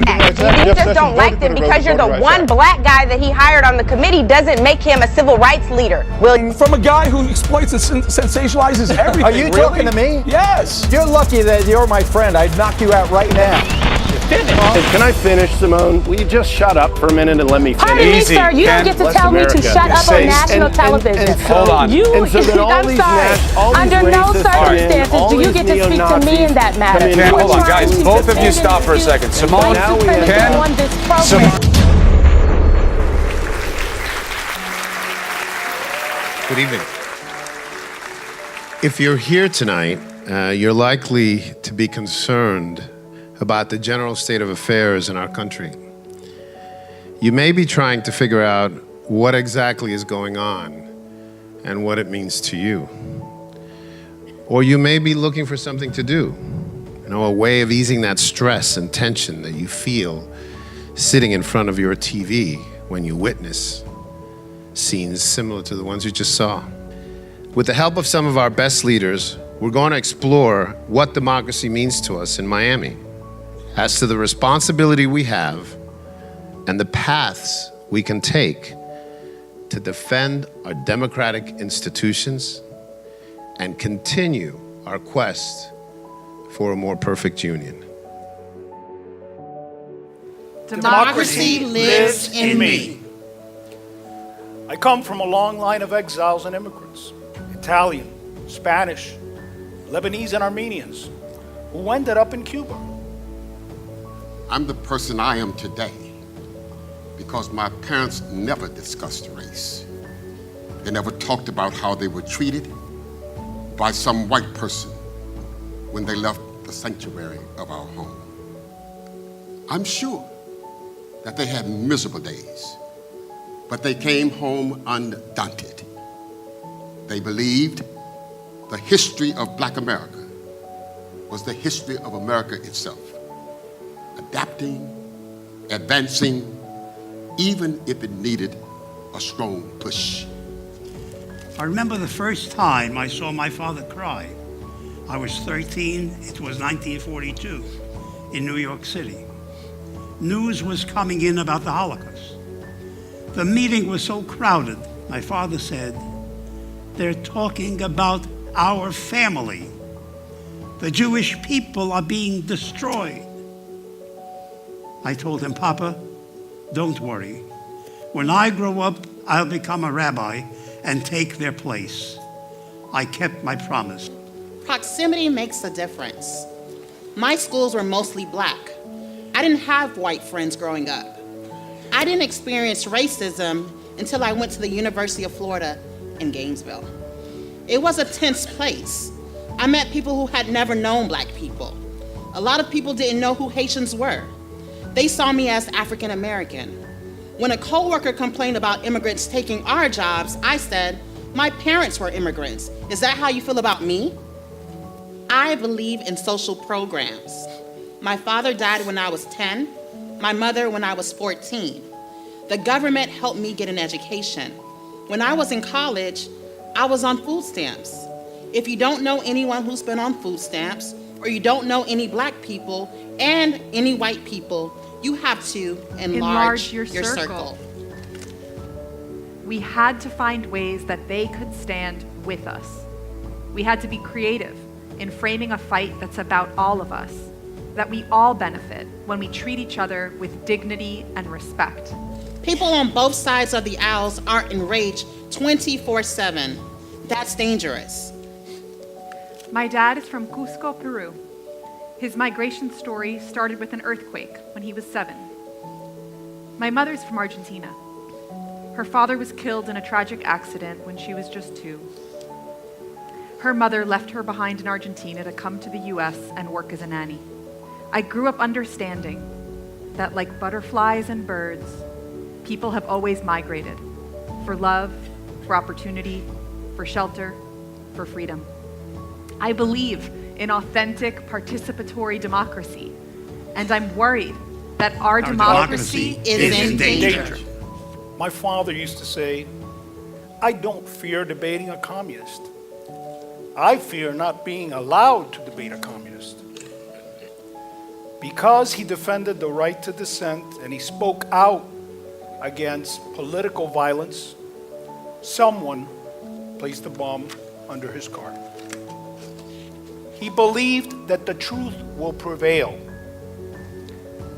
You just don't like them because you're the one black guy that he hired on the committee doesn't make him a civil rights leader. From a guy who exploits and sensationalizes everything. Are you talking to me? Yes. You're lucky that you're my friend. I'd knock you out right now. Can I finish, Simone? Will you just shut up for a minute and let me finish? Pardon me, sir. You don't get to tell me to shut up on national television. Hold on. I'm sorry. Under no circumstances do you get to speak to me in that matter. Hold on, guys. Both of you stop for a second. Simone, Ken. Good evening. If you're here tonight, you're likely to be concerned about the general state of affairs in our country. You may be trying to figure out what exactly is going on and what it means to you. Or you may be looking for something to do, a way of easing that stress and tension that you feel sitting in front of your TV when you witness scenes similar to the ones you just saw. With the help of some of our best leaders, we're going to explore what democracy means to us in Miami, as to the responsibility we have and the paths we can take to defend our democratic institutions and continue our quest for a more perfect union. Democracy lives in me. I come from a long line of exiles and immigrants, Italian, Spanish, Lebanese, and Armenians, who ended up in Cuba. I'm the person I am today because my parents never discussed race. They never talked about how they were treated by some white person when they left the sanctuary of our home. I'm sure that they had miserable days, but they came home undaunted. They believed the history of Black America was the history of America itself, adapting, advancing, even if it needed a strong push. I remember the first time I saw my father cry. I was 13, it was 1942, in New York City. News was coming in about the Holocaust. The meeting was so crowded, my father said, "They're talking about our family. The Jewish people are being destroyed." I told him, "Papa, don't worry. When I grow up, I'll become a rabbi and take their place." I kept my promise. Proximity makes a difference. My schools were mostly Black. I didn't have white friends growing up. I didn't experience racism until I went to the University of Florida in Gainesville. It was a tense place. I met people who had never known Black people. A lot of people didn't know who Haitians were. They saw me as African American. When a coworker complained about immigrants taking our jobs, I said, "My parents were immigrants. Is that how you feel about me?" I believe in social programs. My father died when I was 10, my mother when I was 14. The government helped me get an education. When I was in college, I was on food stamps. If you don't know anyone who's been on food stamps, or you don't know any Black people and any white people, you have to enlarge your circle. We had to find ways that they could stand with us. We had to be creative in framing a fight that's about all of us, that we all benefit when we treat each other with dignity and respect. People on both sides of the aisles aren't enraged 24/7. That's dangerous. My dad is from Cusco, Peru. His migration story started with an earthquake when he was 7. My mother's from Argentina. Her father was killed in a tragic accident when she was just 2. Her mother left her behind in Argentina to come to the US and work as a nanny. I grew up understanding that, like butterflies and birds, people have always migrated for love, for opportunity, for shelter, for freedom. I believe in authentic, participatory democracy, and I'm worried that our democracy is in danger. My father used to say, "I don't fear debating a communist. I fear not being allowed to debate a communist." Because he defended the right to dissent and he spoke out against political violence, someone placed a bomb under his car. He believed that the truth will prevail.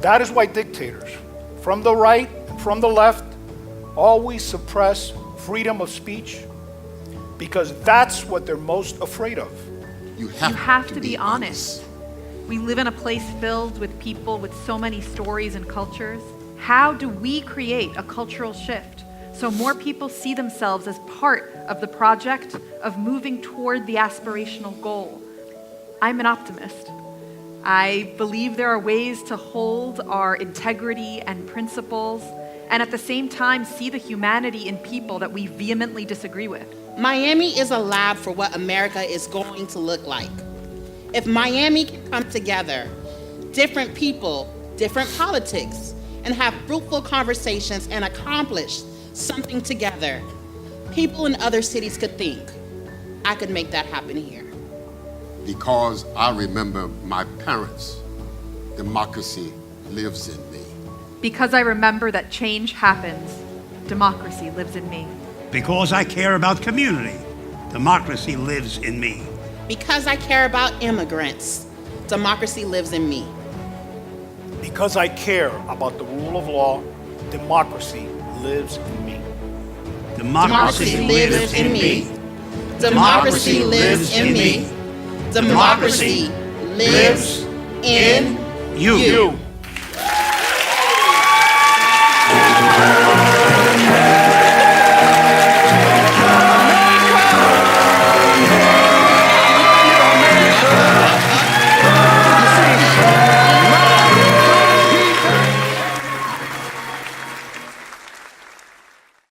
That is why dictators, from the right and from the left, always suppress freedom of speech, because that's what they're most afraid of. You have to be honest. We live in a place filled with people with so many stories and cultures. How do we create a cultural shift so more people see themselves as part of the project of moving toward the aspirational goal? I'm an optimist. I believe there are ways to hold our integrity and principles and at the same time see the humanity in people that we vehemently disagree with. Miami is a lab for what America is going to look like. If Miami can come together, different people, different politics, and have fruitful conversations and accomplish something together, people in other cities could think, I could make that happen here. Because I remember my parents, democracy lives in me. Because I remember that change happens, democracy lives in me. Because I care about community, democracy lives in me. Because I care about immigrants, democracy lives in me. Because I care about the rule of law, democracy lives in me. Democracy lives in me. Democracy lives in me. Democracy lives in you.